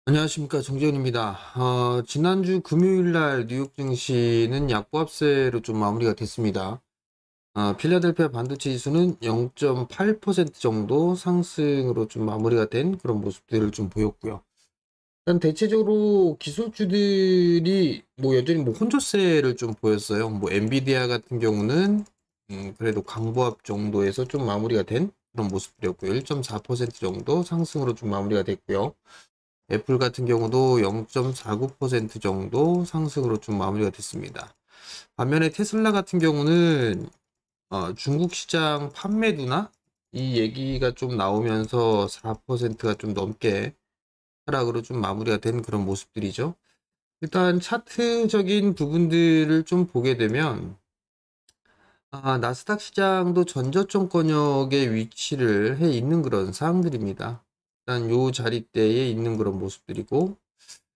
안녕하십니까, 정재훈입니다. 지난주 금요일 날 뉴욕 증시는 약보합세로 좀 마무리가 됐습니다. 필라델피아 반도체 지수는 0.8% 정도 상승으로 좀 마무리가 된 그런 모습들을 좀 보였고요. 일단 대체적으로 기술주들이 뭐 여전히 뭐 혼조세를 좀 보였어요. 뭐 엔비디아 같은 경우는 그래도 강보합 정도에서 좀 마무리가 된 그런 모습들이었고요. 1.4% 정도 상승으로 좀 마무리가 됐고요. 애플 같은 경우도 0.49% 정도 상승으로 좀 마무리가 됐습니다. 반면에 테슬라 같은 경우는 중국 시장 판매두나 이 얘기가 좀 나오면서 4%가 좀 넘게 하락으로 좀 마무리가 된 그런 모습들이죠. 일단 차트적인 부분들을 좀 보게 되면 나스닥 시장도 전저점권역에 위치를 해 있는 그런 사항들입니다. 일단 요 자리대에 있는 그런 모습들이고,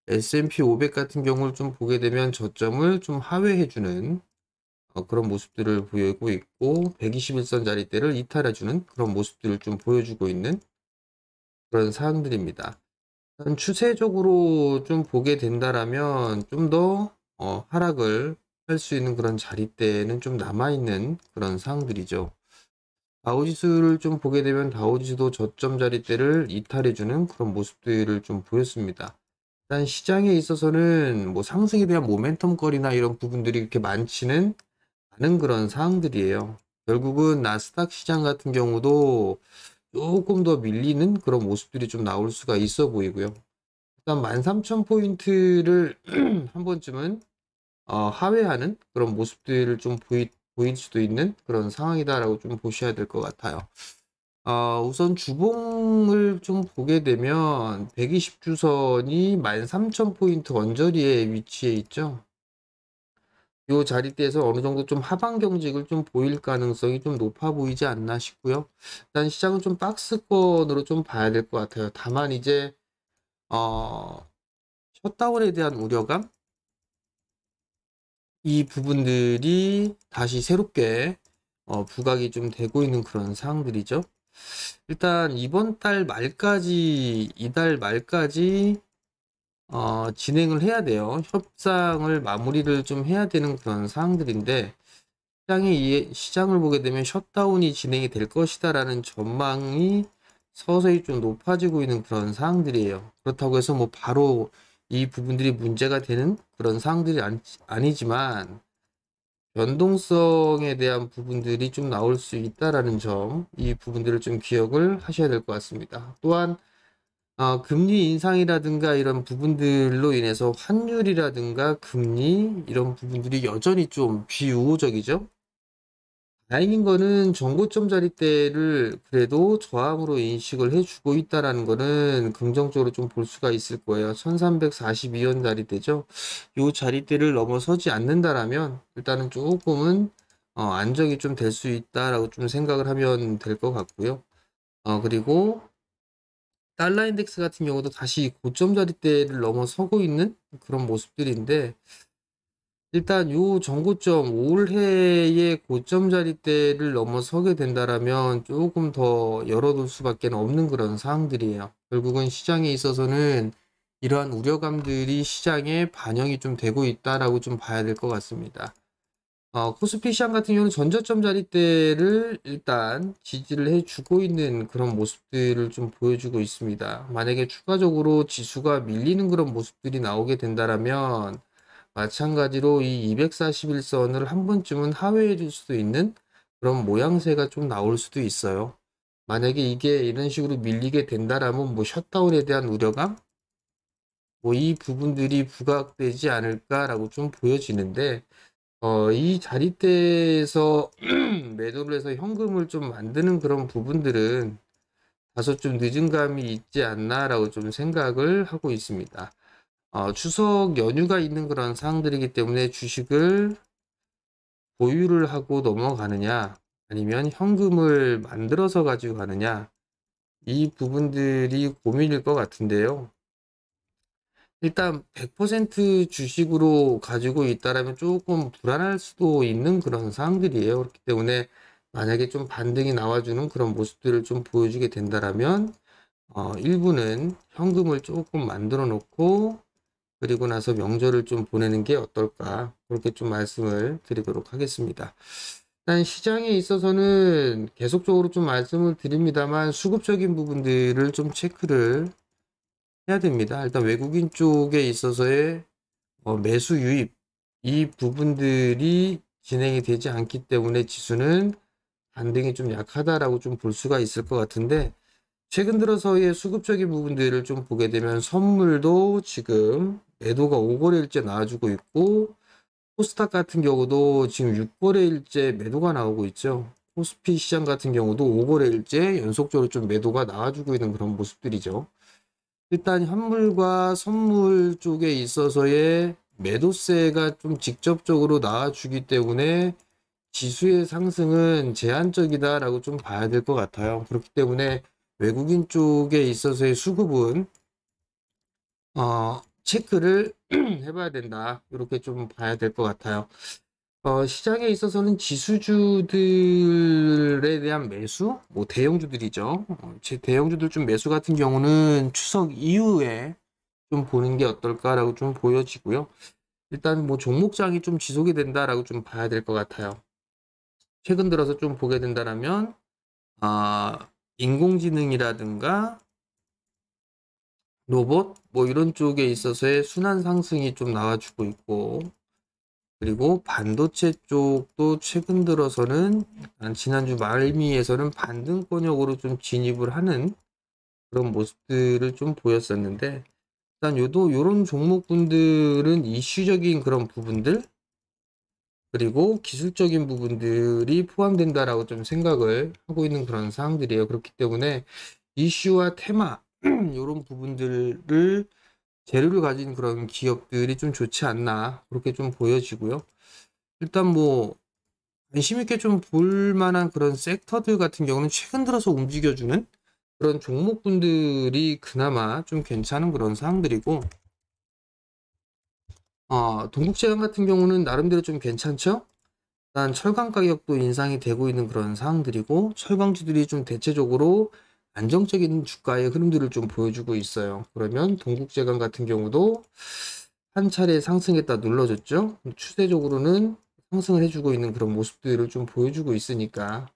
S&P 500 같은 경우를 좀 보게 되면 저점을 좀 하회해주는 그런 모습들을 보이고 있고, 121선 자리대를 이탈해주는 그런 모습들을 좀 보여주고 있는 그런 사항들입니다. 추세적으로 좀 보게 된다라면 좀 더 하락을 할 수 있는 그런 자리대는 좀 남아있는 그런 사항들이죠. 다우지수를 좀 보게 되면 다우지수도 저점 자리대를 이탈해주는 그런 모습들을 좀 보였습니다. 일단 시장에 있어서는 뭐 상승에 대한 모멘텀거리나 이런 부분들이 그렇게 많지는 않은 그런 상황들이에요. 결국은 나스닥 시장 같은 경우도 조금 더 밀리는 그런 모습들이 좀 나올 수가 있어 보이고요. 일단 13,000포인트를 한 번쯤은 하회하는 그런 모습들을 좀 보일 수도 있는 그런 상황이다라고 좀 보셔야 될 것 같아요. 우선 주봉을 좀 보게 되면 120주선이 13,000포인트 언저리에 위치해 있죠. 이 자리대에서 어느 정도 좀 하방 경직을 좀 보일 가능성이 좀 높아 보이지 않나 싶고요. 일단 시장은 좀 박스권으로 좀 봐야 될 것 같아요. 다만 이제 어, 셧다운에 대한 우려감, 이 부분들이 다시 새롭게 부각이 좀 되고 있는 그런 상황들이죠. 일단 이번 달 말까지, 이달 말까지 진행을 해야 돼요. 협상을 마무리를 좀 해야 되는 그런 상황들인데, 시장을 보게 되면 셧다운이 진행이 될 것이다라는 전망이 서서히 좀 높아지고 있는 그런 상황들이에요. 그렇다고 해서 뭐 바로 이 부분들이 문제가 되는 그런 상황들이 아니지만, 변동성에 대한 부분들이 좀 나올 수 있다라는 점, 이 부분들을 좀 기억을 하셔야 될 것 같습니다. 또한 금리 인상이라든가 이런 부분들로 인해서 환율이라든가 금리 이런 부분들이 여전히 좀 비우호적이죠. 다행인 거는 정고점 자리대를 그래도 저항으로 인식을 해주고 있다라는 거는 긍정적으로 좀 볼 수가 있을 거예요. 1342원 자리대죠. 이 자리대를 넘어서지 않는다라면 일단은 조금은 안정이 좀 될 수 있다라고 좀 생각을 하면 될 것 같고요. 그리고 달러 인덱스 같은 경우도 다시 고점 자리대를 넘어서고 있는 그런 모습들인데, 일단 요 전고점 올해의 고점 자리대를 넘어서게 된다라면 조금 더 열어둘 수밖에 없는 그런 상황들이에요. 결국은 시장에 있어서는 이러한 우려감들이 시장에 반영이 좀 되고 있다라고 좀 봐야 될 것 같습니다. 코스피 시장 같은 경우는 전저점 자리대를 일단 지지를 해주고 있는 그런 모습들을 좀 보여주고 있습니다. 만약에 추가적으로 지수가 밀리는 그런 모습들이 나오게 된다라면 마찬가지로 이 241선을 한 번쯤은 하회해 줄 수도 있는 그런 모양새가 좀 나올 수도 있어요. 만약에 이게 이런 식으로 밀리게 된다라면 뭐 셧다운에 대한 우려감? 뭐 이 부분들이 부각되지 않을까라고 좀 보여지는데, 이 자리대에서 매도를 해서 현금을 좀 만드는 그런 부분들은 다소 좀 늦은 감이 있지 않나라고 좀 생각을 하고 있습니다. 추석 연휴가 있는 그런 상황들이기 때문에 주식을 보유를 하고 넘어가느냐, 아니면 현금을 만들어서 가지고 가느냐, 이 부분들이 고민일 것 같은데요. 일단 100% 주식으로 가지고 있다라면 조금 불안할 수도 있는 그런 상황들이에요. 그렇기 때문에 만약에 좀 반등이 나와주는 그런 모습들을 좀 보여주게 된다라면 일부는 현금을 조금 만들어 놓고 그리고 나서 명절을 좀 보내는 게 어떨까 그렇게 좀 말씀을 드리도록 하겠습니다. 일단 시장에 있어서는 계속적으로 좀 말씀을 드립니다만 수급적인 부분들을 좀 체크를 해야 됩니다. 일단 외국인 쪽에 있어서의 매수 유입 이 부분들이 진행이 되지 않기 때문에 지수는 반등이 좀 약하다라고 좀 볼 수가 있을 것 같은데 최근 들어서의 수급적인 부분들을 좀 보게 되면 선물도 지금 매도가 5거래일째 나와주고 있고 코스닥 같은 경우도 지금 6거래일째 매도가 나오고 있죠. 코스피 시장 같은 경우도 5거래일째 연속적으로 좀 매도가 나와주고 있는 그런 모습들이죠. 일단 현물과 선물 쪽에 있어서의 매도세가 좀 직접적으로 나와주기 때문에 지수의 상승은 제한적이다라고 좀 봐야 될 것 같아요. 그렇기 때문에 외국인 쪽에 있어서의 수급은 체크를 해봐야 된다. 이렇게 좀 봐야 될 것 같아요. 시장에 있어서는 지수주들에 대한 매수, 뭐 대형주들이죠. 제 대형주들 좀 매수 같은 경우는 추석 이후에 좀 보는 게 어떨까라고 좀 보여지고요. 일단 뭐 종목장이 좀 지속이 된다라고 좀 봐야 될 것 같아요. 최근 들어서 좀 보게 된다라면 인공지능이라든가 로봇 뭐 이런 쪽에 있어서의 순환 상승이 좀 나와주고 있고 그리고 반도체 쪽도 최근 들어서는 지난주 말미에서는 반등권역으로 좀 진입을 하는 그런 모습들을 좀 보였었는데 일단 요런 종목군들은 이슈적인 그런 부분들 그리고 기술적인 부분들이 포함된다라고 좀 생각을 하고 있는 그런 사항들이에요. 그렇기 때문에 이슈와 테마 이런 부분들을 재료를 가진 그런 기업들이 좀 좋지 않나 그렇게 좀 보여지고요. 일단 뭐 관심 있게 좀 볼 만한 그런 섹터들 같은 경우는 최근 들어서 움직여주는 그런 종목군들이 그나마 좀 괜찮은 그런 사항들이고 동국제강 같은 경우는 나름대로 좀 괜찮죠? 일단 철강 가격도 인상이 되고 있는 그런 상황들이고 철강주들이 좀 대체적으로 안정적인 주가의 흐름들을 좀 보여주고 있어요. 그러면 동국제강 같은 경우도 한 차례 상승했다 눌러줬죠. 추세적으로는 상승을 해주고 있는 그런 모습들을 좀 보여주고 있으니까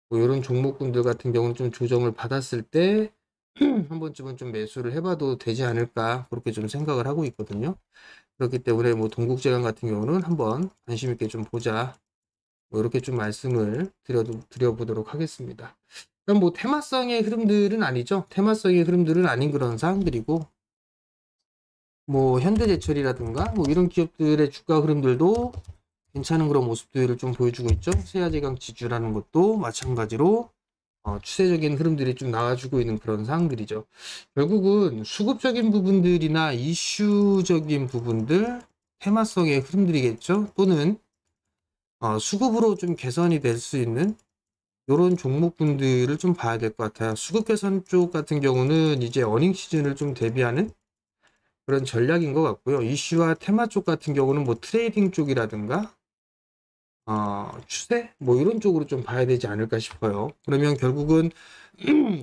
뭐 이런 종목군들 같은 경우는 좀 조정을 받았을 때 한 번쯤은 좀 매수를 해봐도 되지 않을까 그렇게 좀 생각을 하고 있거든요. 그렇기 때문에 뭐 동국제강 같은 경우는 한번 관심 있게 좀 보자. 뭐 이렇게 좀 말씀을 드려보도록 하겠습니다. 그럼 뭐 테마성의 흐름들은 아니죠. 테마성의 흐름들은 아닌 그런 사항들이고 뭐 현대제철이라든가 뭐 이런 기업들의 주가 흐름들도 괜찮은 그런 모습들을 좀 보여주고 있죠. 세아제강 지주라는 것도 마찬가지로 추세적인 흐름들이 좀 나와주고 있는 그런 사항들이죠. 결국은 수급적인 부분들이나 이슈적인 부분들, 테마성의 흐름들이겠죠. 또는 수급으로 좀 개선이 될 수 있는 이런 종목군들을 좀 봐야 될 것 같아요. 수급 개선 쪽 같은 경우는 이제 어닝 시즌을 좀 대비하는 그런 전략인 것 같고요. 이슈와 테마 쪽 같은 경우는 뭐 트레이딩 쪽이라든가 추세 뭐 이런 쪽으로 좀 봐야 되지 않을까 싶어요. 그러면 결국은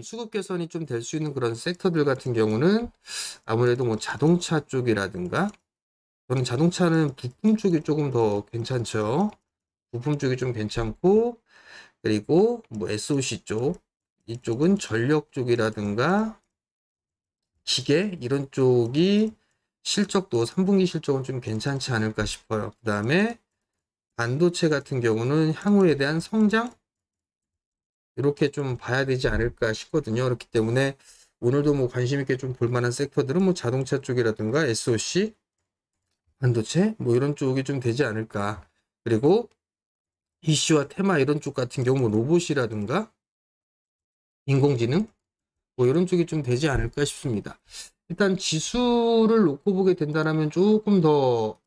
수급 개선이 좀 될 수 있는 그런 섹터들 같은 경우는 아무래도 뭐 자동차 쪽이라든가 저는 자동차는 부품 쪽이 조금 더 괜찮죠. 부품 쪽이 좀 괜찮고 그리고 뭐 SOC 쪽 이쪽은 전력 쪽이라든가 기계 이런 쪽이 실적도 3분기 실적은 좀 괜찮지 않을까 싶어요. 그 다음에 반도체 같은 경우는 향후에 대한 성장 이렇게 좀 봐야 되지 않을까 싶거든요. 그렇기 때문에 오늘도 뭐 관심 있게 좀 볼 만한 섹터들은 뭐 자동차 쪽이라든가 SOC, 반도체 뭐 이런 쪽이 좀 되지 않을까. 그리고 이슈와 테마 이런 쪽 같은 경우 뭐 로봇이라든가 인공지능 뭐 이런 쪽이 좀 되지 않을까 싶습니다. 일단 지수를 놓고 보게 된다면 조금 더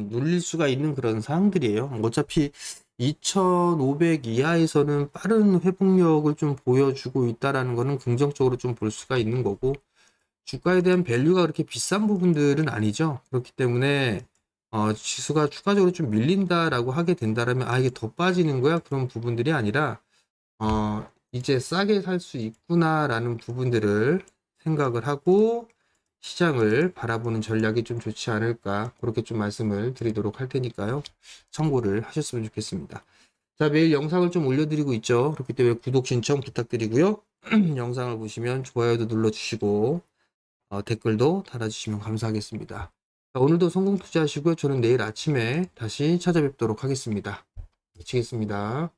눌릴 수가 있는 그런 사항들이에요. 어차피 2500 이하에서는 빠른 회복력을 좀 보여주고 있다라는 거는 긍정적으로 좀 볼 수가 있는 거고 주가에 대한 밸류가 그렇게 비싼 부분들은 아니죠. 그렇기 때문에 지수가 추가적으로 좀 밀린다라고 하게 된다라면 이게 더 빠지는 거야? 그런 부분들이 아니라 이제 싸게 살 수 있구나라는 부분들을 생각을 하고 시장을 바라보는 전략이 좀 좋지 않을까, 그렇게 좀 말씀을 드리도록 할 테니까요. 참고를 하셨으면 좋겠습니다. 자, 매일 영상을 좀 올려드리고 있죠. 그렇기 때문에 구독 신청 부탁드리고요. 영상을 보시면 좋아요도 눌러주시고 댓글도 달아주시면 감사하겠습니다. 자, 오늘도 성공 투자하시고요. 저는 내일 아침에 다시 찾아뵙도록 하겠습니다. 마치겠습니다.